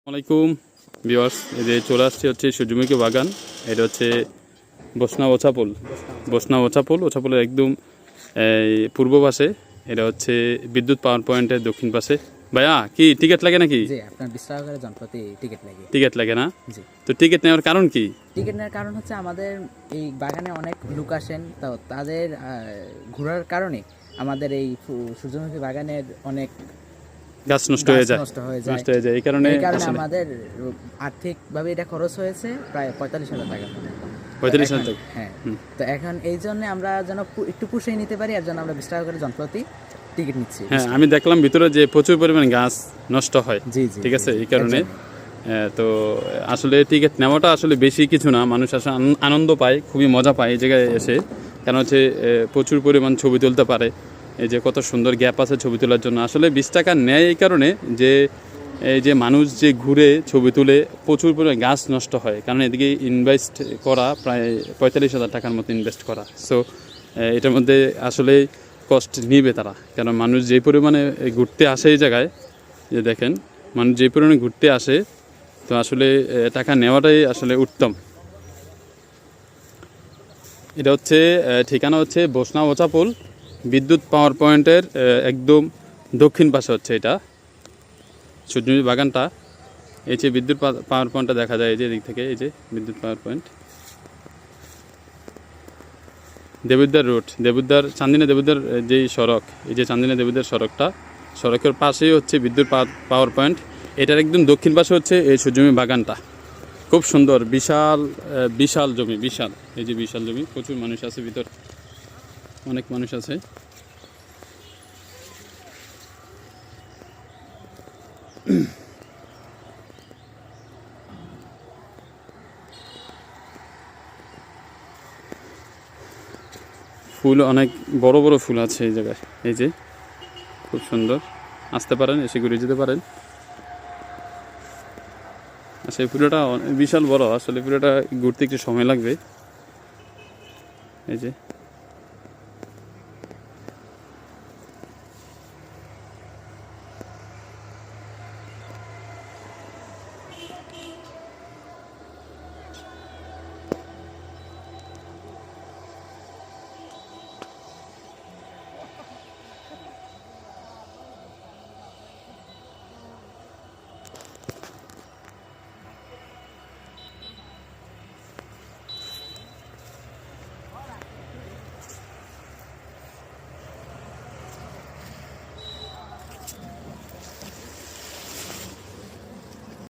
আসসালামাইকুম ভিউয়ার্স, এই যে চলে আসছে হচ্ছে সূর্যমুখী বাগান। এটা হচ্ছে বসনা ওছাপোলের একদম পূর্ব পাশে। এটা হচ্ছে বিদ্যুৎ পাওয়ার পয়েন্টের দক্ষিণ পাশে। ভাইয়া কি টিকিট লাগে নাকি? জি, আপনার 20 টাকা করে জনপ্রতি টিকিট লাগে। টিকিট লাগে না? জি, তো টিকিট নেওয়ার কারণ কি? টিকিট নেওয়ার কারণ হচ্ছে আমাদের এই বাগানে অনেক লোক আসেন, তো তাদের ঘোরার কারণে আমাদের এই সূর্যমুখী বাগানের অনেক গাছ নষ্ট হয়ে যায়। এই কারণে আমাদের আর্থিকভাবে এটা খরচ হয়েছে প্রায় 45,000 টাকা। 45,000 টাকা। হ্যাঁ, তো এখন এই জন্য আমরা যেন একটু পুষিয়ে নিতে পারি, এর জন্য আমরা 20 টাকা করে জনপ্রতি টিকিট নিচ্ছি। হ্যাঁ, আমি দেখলাম ভিতরে যে প্রচুর পরিমাণ গাছ নষ্ট হয়। জি, ঠিক আছে, এই কারণে তো আসলে টিকিট নেওয়াটা আসলে বেশি কিছু না, মানুষ আসলে আনন্দ পায়, খুবই মজা পায় এই জায়গায় এসে। কারণ হচ্ছে প্রচুর পরিমাণ ছবি তুলতে পারে। এই যে কত সুন্দর গ্যাপ আছে ছবি তোলার জন্য। আসলে 20 টাকা নেয় এই কারণে যে এই যে মানুষ যে ঘুরে ছবি তুলে প্রচুর পরিমাণে গাছ নষ্ট হয়, কারণ এদিকে ইনভেস্ট করা প্রায় 45,000 টাকার মতো ইনভেস্ট করা। সো এটার মধ্যে আসলে কষ্ট নিবে তারা, কারণ মানুষ যে পরিমাণে ঘুরতে আসে এই জায়গায়, যে দেখেন মানুষ যে পরিমাণে ঘুরতে আসে, তো আসলে টাকা নেওয়াটাই আসলে উত্তম। এটা হচ্ছে ঠিকানা হচ্ছে বসনা ওছাপোল বিদ্যুৎ পাওয়ার পয়েন্টের একদম দক্ষিণ পাশে হচ্ছে এটা সূর্যমুখী বাগানটা। এই যে বিদ্যুৎ পাওয়ার পয়েন্টটা দেখা যায় এই যে দিক থেকে, এই যে বিদ্যুৎ পাওয়ার পয়েন্ট। দেবুদ্দার রোড, চান্দিনা দেবুদ্দার যেই সড়ক, এই যে চান্দিনা দেবুদ্দার সড়কটা, সড়কের পাশেই হচ্ছে বিদ্যুৎ পাওয়ার পয়েন্ট। এটার একদম দক্ষিণ পাশে হচ্ছে এই সূর্যমুখী বাগানটা। খুব সুন্দর, বিশাল জমি, এই যে বিশাল জমি, প্রচুর মানুষ আছে ভিতর, অনেক মানুষ আছে। ফুল অনেক বড় বড় ফুল আছে এই জায়গায়, এই যে খুব সুন্দর। আসতে পারেন, এসে ঘুরে যেতে পারেন। আচ্ছা, এই পুরোটা বিশাল বড়, আসলে পুরোটা ঘুরতে একটু সময় লাগবে। এই যে